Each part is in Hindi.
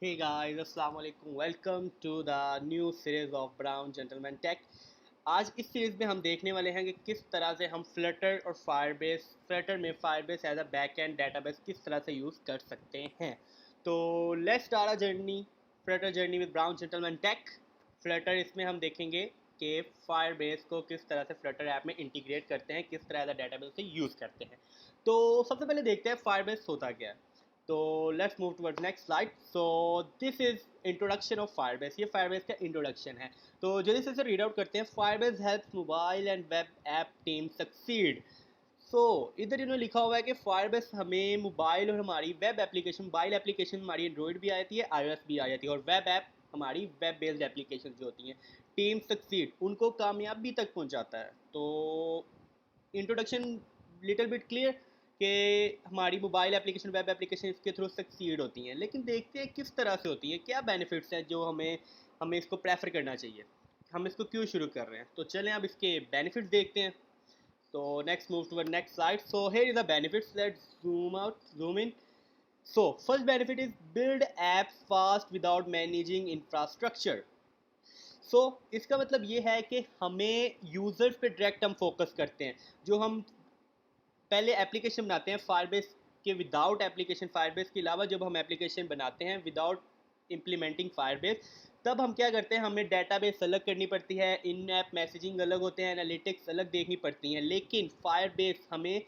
Hey guys, अस्सलाम वालेकुम। Welcome to the new series of Brown Gentleman Tech. आज इस सीरीज़ में हम देखने वाले हैं कि किस तरह से हम फ्लटर और फ्लटर में Firebase as a back end database किस तरह से यूज़ कर सकते हैं। तो let's start a journey, Flutter journey with Brown Gentleman Tech. Flutter इसमें हम देखेंगे कि फायरबेस को किस तरह से फ्लटर ऐप में इंटीग्रेट करते हैं, किस तरह एज अ डेटाबेस से यूज़ करते हैं। तो सबसे पहले देखते हैं फायरबेस होता क्या है। तो let's move towards next slide. So this is introduction of Firebase. ये फायरबेस का इंट्रोडक्शन है। तो जल्दी से रीड आउट करते हैं। Firebase helps mobile and web app team succeed. So इधर इन्होंने लिखा हुआ है कि फायरबेस हमें मोबाइल और हमारी वेब एप्लीकेशन, मोबाइल एप्लीकेशन हमारी एंड्रॉइड भी आती है, iOS भी आ जाती है, और वेब ऐप हमारी वेब बेस्ड एप्लीकेशन जो होती हैं, टीम सक्सीड उनको कामयाबी तक पहुंचाता है। तो इंट्रोडक्शन लिटिल बिट क्लियर कि हमारी मोबाइल एप्लीकेशन, वेब एप्लीकेशन इसके थ्रू सक्सीड होती हैं। लेकिन देखते हैं किस तरह से होती है, क्या बेनिफिट्स हैं जो हमें हमें इसको प्रेफर करना चाहिए, हम इसको क्यों शुरू कर रहे हैं। तो चलें अब इसके बेनिफिट्स देखते हैं। तो next move to next slide. So here is the benefits, let's zoom in. So first benefit is build apps fast without managing infrastructure. इसका मतलब ये है कि हमें यूज़र्स पे डायरेक्ट हम फोकस करते हैं। जो हम पहले एप्लीकेशन बनाते हैं फायरबेस के विदाउट एप्लीकेशन, फायरबेस के अलावा जब हम एप्लीकेशन बनाते हैं विदाउट इम्प्लीमेंटिंग फायरबेस, तब हम क्या करते हैं, हमें डेटाबेस अलग करनी पड़ती है, इन ऐप मैसेजिंग अलग होते हैं, एनालिटिक्स अलग देखनी पड़ती हैं। लेकिन फायरबेस हमें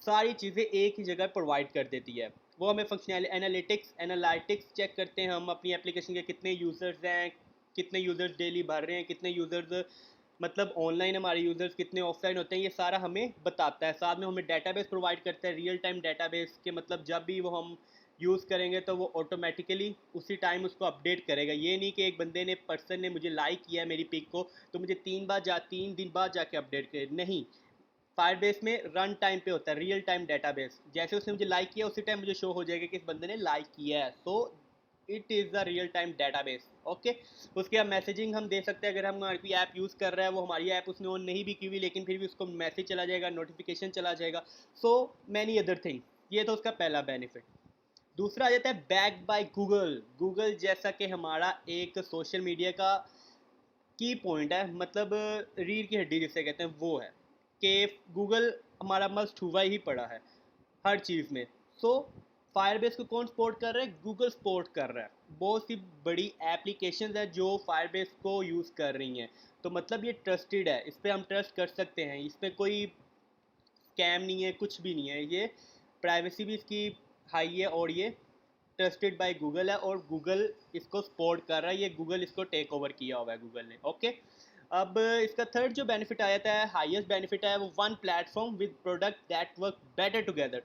सारी चीज़ें एक ही जगह प्रोवाइड कर देती है। वो हमें फंक्शनल एनालिटिक्स चेक करते हैं, हम अपनी एप्लीकेशन के कितने यूज़र्स हैं, कितने यूज़र्स डेली भर रहे हैं, कितने यूज़र्स मतलब ऑनलाइन हमारे यूज़र्स कितने ऑफलाइन होते हैं, ये सारा हमें बताता है। साथ में हमें डेटाबेस प्रोवाइड करता है, रियल टाइम डेटाबेस के मतलब जब भी वो हम यूज़ करेंगे तो वो ऑटोमेटिकली उसी टाइम उसको अपडेट करेगा। ये नहीं कि एक बंदे ने, पर्सन ने मुझे लाइक किया मेरी पिक को तो मुझे 3 दिन बाद जाके अपडेट करे, नहीं। फायरबेस में रन टाइम पे होता है, रियल टाइम डेटाबेस। जैसे उसने मुझे लाइक किया उसी टाइम मुझे शो हो जाएगा कि इस बंदे ने लाइक किया है। So it is the real time database. Okay. उसके बाद मैसेजिंग हम दे सकते हैं। अगर हम हमारी कोई ऐप यूज़ कर रहा है, वो हमारी ऐप उसने ऑन नहीं भी की हुई, लेकिन फिर भी उसको मैसेज चला जाएगा, नोटिफिकेशन चला जाएगा। So many other thing. ये तो उसका पहला बेनिफिट। दूसरा आ जाता है बैक बाय गूगल। गूगल जैसा कि हमारा एक सोशल मीडिया का की पॉइंट है, मतलब रीढ़ की हड्डी जिसे कहते हैं, वो है कि गूगल हमारा मस्ट हुआ ही पड़ा है हर चीज़ में। सो फायरबेस को कौन सपोर्ट कर रहा है? गूगल सपोर्ट कर रहा है। बहुत सी बड़ी एप्लीकेशंस हैं जो फायरबेस को यूज़ कर रही हैं। तो मतलब ये ट्रस्टेड है, इस पर हम ट्रस्ट कर सकते हैं, इस पर कोई स्कैम नहीं है, कुछ भी नहीं है। ये प्राइवेसी भी इसकी हाई है, और ये ट्रस्टेड बाय गूगल है, और गूगल इसको सपोर्ट कर रहा है। ये गूगल इसको टेक ओवर किया हुआ है गूगल ने। ओके। अब इसका थर्ड जो बेनिफिट आ जाता है, हाईएस्ट बेनिफिट है, वो one platform with product that work better together.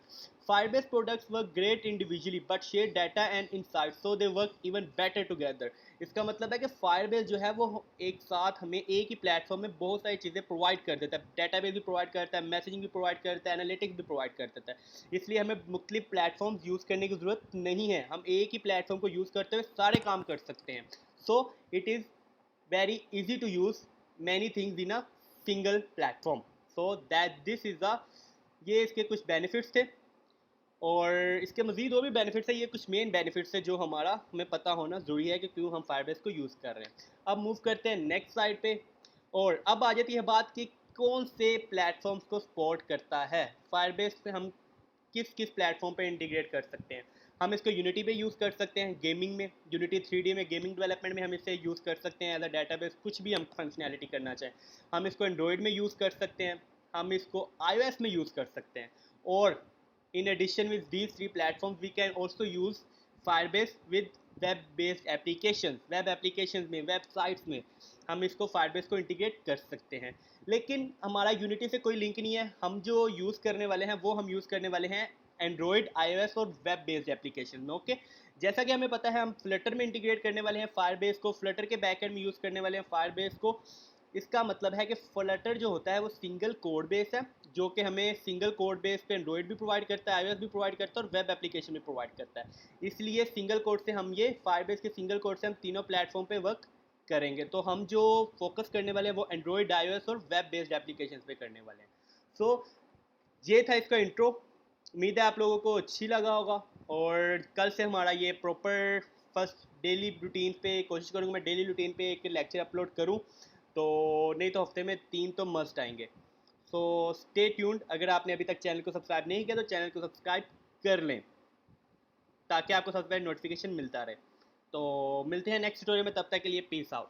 Firebase products work great individually but share data and insight, so they work even better together. इसका मतलब है कि फायरबेस जो है वो एक साथ हमें एक ही प्लेटफॉर्म में बहुत सारी चीज़ें प्रोवाइड कर देता है। डेटाबेस भी प्रोवाइड करता है, मैसेजिंग भी प्रोवाइड करता है, एनालिटिक्स भी प्रोवाइड कर देता है। इसलिए हमें मुख्तलिफ प्लेटफॉर्म्स यूज़ करने की ज़रूरत नहीं है, हम एक ही प्लेटफॉर्म को यूज़ करते हुए सारे काम कर सकते हैं। So it is very easy to use many things in a single platform. So that this is the, ये इसके कुछ बेनिफिट्स थे। और इसके मज़ीद और भी बेनिफिट्स है। ये कुछ मेन बेनिफिट्स है जो हमारा हमें पता होना ज़रूरी है कि क्यों हम फायरबेस को यूज़ कर रहे हैं। अब मूव करते हैं नेक्स्ट स्लाइड पे। और अब आ जाती है बात कि कौन से प्लेटफॉर्म्स को सपोर्ट करता है फायरबेस पे। हम किस किस प्लेटफॉर्म पे इंटीग्रेट कर सकते हैं। हम इसको यूनिटी पे यूज़ कर सकते हैं, गेमिंग में, यूनिटी 3D में, गेमिंग डेवलपमेंट में हम इसे यूज़ कर सकते हैं एज अ डेटाबेस, कुछ भी हम फंक्शनैलिटी करना चाहें। हम इसको एंड्रॉयड में यूज़ कर सकते हैं, हम इसको iOS में यूज़ कर सकते हैं। और in addition with these three platforms we can also use Firebase with web based applications। web applications में, वेबसाइट्स में हम इसको Firebase को इंटीग्रेट कर सकते हैं। लेकिन हमारा यूनिटी से कोई लिंक नहीं है। हम जो यूज़ करने वाले हैं वो हम यूज़ करने वाले हैं एंड्रॉयड, iOS और वेब बेस्ड एप्लीकेशन में। ओके। जैसा कि हमें पता है हम फ्लटर में इंटीग्रेट करने वाले हैं फायरबेस को, फ्लटर के बैकएंड में यूज़ करने वाले हैं फायरबेस को। इसका मतलब है कि फ्लटर जो होता है वो सिंगल कोड बेस है, जो कि हमें सिंगल कोड बेस पे एंड्रॉयड भी प्रोवाइड करता है, iOS भी प्रोवाइड करता है, और वेब एप्लीकेशन भी प्रोवाइड करता है। इसलिए सिंगल कोड से हम, ये फायरबेस के सिंगल कोड से हम तीनों प्लेटफॉर्म पे वर्क करेंगे। तो हम जो फोकस करने वाले हैं वो एंड्रॉयड, iOS और वेब बेस्ड एप्लीकेशन पे करने वाले हैं। सो ये था इसका इंट्रो। उम्मीद है आप लोगों को अच्छी लगा होगा। और कल से हमारा ये प्रॉपर फर्स्ट डेली रूटीन पे कोशिश करूँगा, मैं डेली रूटीन पे एक लेक्चर अपलोड करूँ, तो नहीं तो हफ्ते में 3 तो मस्ट आएंगे। So stay tuned. अगर आपने अभी तक चैनल को सब्सक्राइब नहीं किया तो चैनल को सब्सक्राइब कर लें ताकि आपको सबसे पहले नोटिफिकेशन मिलता रहे। तो मिलते हैं नेक्स्ट ट्यूटोरियल में, तब तक के लिए पीस आउट।